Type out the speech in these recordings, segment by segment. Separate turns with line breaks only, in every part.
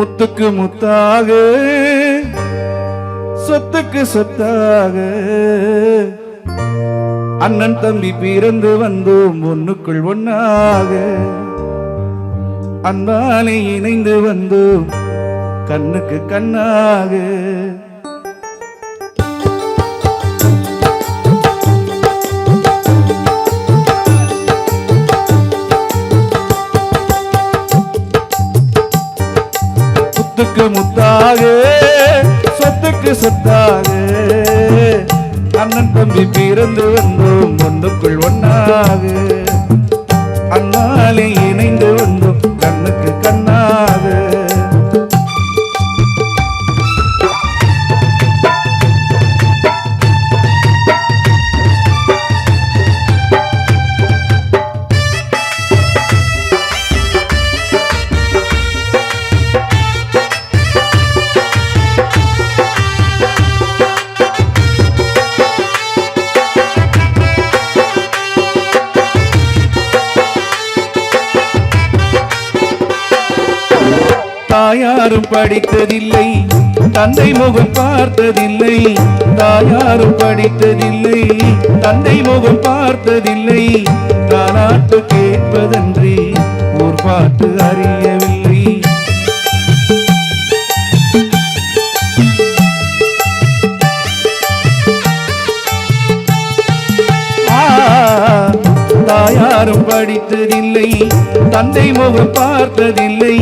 முத்துக்கு முத்தாக சொத்துக்கு சொத்தாக அண்ணன் தம்பி பிறந்து வந்தோம் ஒண்ணுக்குள் ஒன்னாக அன்பாலே இணைந்து வந்தோம் கண்ணுக்கு கண்ணாக முத்துக்கு முத்தாக சொத்துக்கு சொத்தாக அண்ணன் தம்பி பிறந்து வந்தோம் ஒண்ணுக்குள் ஒன்னாக அண்ணாலே இணைந்து வந்தோம் கண்ணுக்கு கண்ணாக தாயாரும் படித்ததில்லை தந்தை முகம் பார்த்ததில்லை தாயாரும் படித்ததில்லை தந்தை முகம் பார்த்ததில்லை தாலாட்டு கேட்பதன்றி ஊர் பாட்டு அறியவில்லை தாயாரும் படித்ததில்லை தந்தை முகம் பார்த்ததில்லை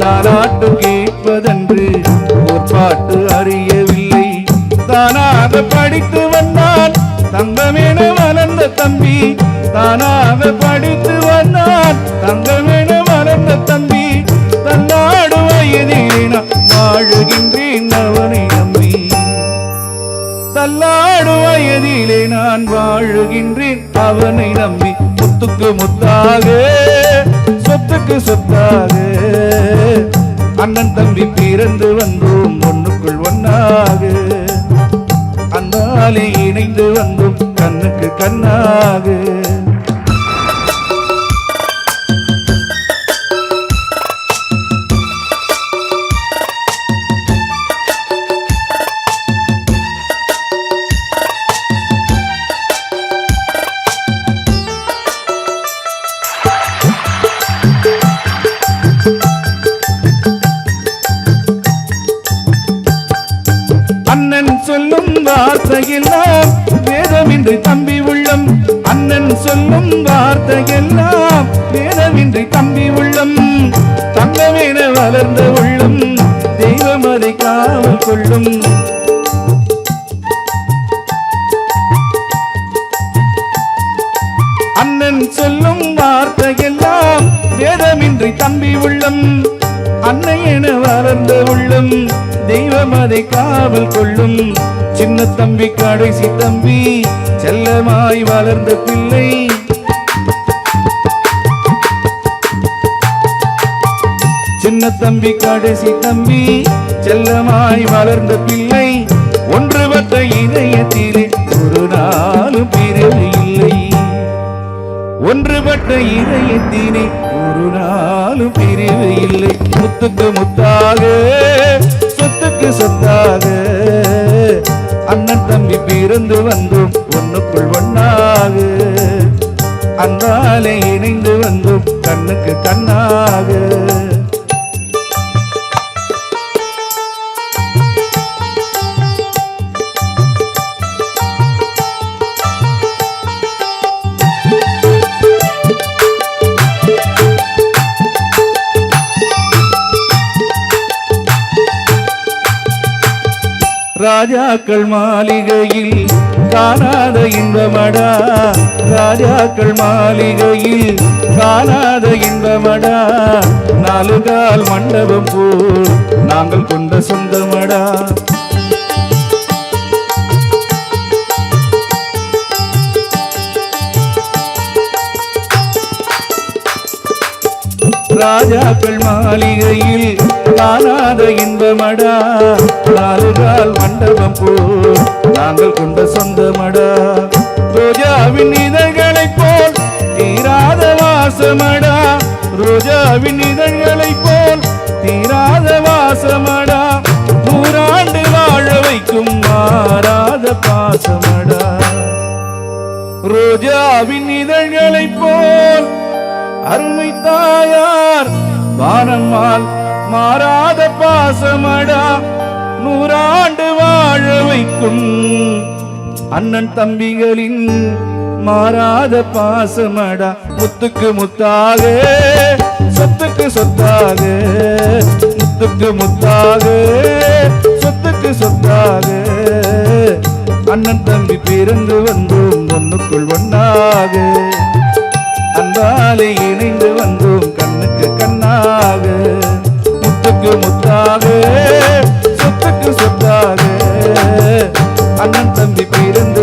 தாலாட்டு கேட்பதன்று ஒரு பாட்டு அறியவில்லை தானாக படித்து வந்தான் தங்கமென வளர்ந்த தம்பி தானாக படித்து வந்தான் தங்கமென வளர்ந்த தம்பி தன்னாடு வயதிலே நான் வாழுகின்றேன் அவனை நம்பி தள்ளாடு வயதிலே நான் வாழுகின்றேன் அவனை நம்பி முத்துக்கு முத்தாக சொத்துக்கு சொத்தாக அண்ணன் தம்பி பிறந்து வந்தோம் ஒண்ணுக்குள் ஒன்னாக அந்தாலே இணைந்து வந்தோம் கண்ணுக்கு கண்ணாக அண்ணன் சொல்லும் வார்த்தையெல்லாம் வேதமின்றி தம்பி உள்ளம் அண்ணன் சொல்லும் வார்த்தையெல்லாம் வேதமின்றி தம்பி உள்ளம் தங்கமென வளர்ந்த உள்ளம் தெய்வம் அதை காவல் கொள்ளும் அண்ணன் சொல்லும் வார்த்தையெல்லாம் வேதமின்றி தம்பி உள்ளம் அன்னை என வளர்ந்த உள்ளம் தெய்வம் அதை காவல் கொள்ளும் சின்ன தம்பி கடைசி தம்பி செல்லமாய் வளர்ந்த பிள்ளை சின்ன தம்பி கடைசி தம்பி செல்லமாய் வளர்ந்த பிள்ளை ஒன்றுபட்ட இதயத்திலே ஒரு நாளும் பிறகு இல்லை ஒன்றுபட்ட இதயத்திலே ஒரு நாளும் பிரிவு இல்லை முத்துக்கு முத்தாக சொத்துக்கு சொத்தாக அண்ணன் தம்பி பிறந்து வந்தோம் ஒண்ணுக்குள் ஒன்னாக அன்றாலே இணைந்து வந்தோம் கண்ணுக்கு கண்ணாக ராஜாக்கள் மாளிகையில் காணாத இன்பமடா ராஜாக்கள் மாளிகையில் காணாத இன்பமடா நாலு கால் மண்டபம் போல் நாங்கள் கொண்ட சொந்தமடா ராஜாக்கள் மாளிகையில் காணாத இன்பமடா நாலு கால் மண்டபம் போல் நாங்கள் கொண்ட சொந்தமடா ரோஜாவின் இதழ்களைப் போல் தீராத வாசமடா ரோஜாவின் இதழ்களைப் போல் தீராத பாசமடா. ரோஜாவின் இதழ்களைப் போல் அருமை தாயார் வானம்மாள் மாறாத பாசமடா. 100 ஆண்டு வாழ வைக்கும் அண்ணன் தம்பிகளின் மாறாத பாசமடா. முத்துக்கு முத்தாக சொத்துக்கு சொத்தாக, முத்துக்கு முத்தாக சொத்துக்கு சொத்தாக, அண்ணன் தம்பி பிறந்து வந்தோம் ஒண்ணுக்குள் ஒண்ணாக. அன்பாலே இணைந்து வந்தோம் கண்ணுக்கு கண்ணாக. முத்துக்கு முத்தாக சொத்துக்கு சொத்தாக, அண்ணன் தம்பி பிறந்து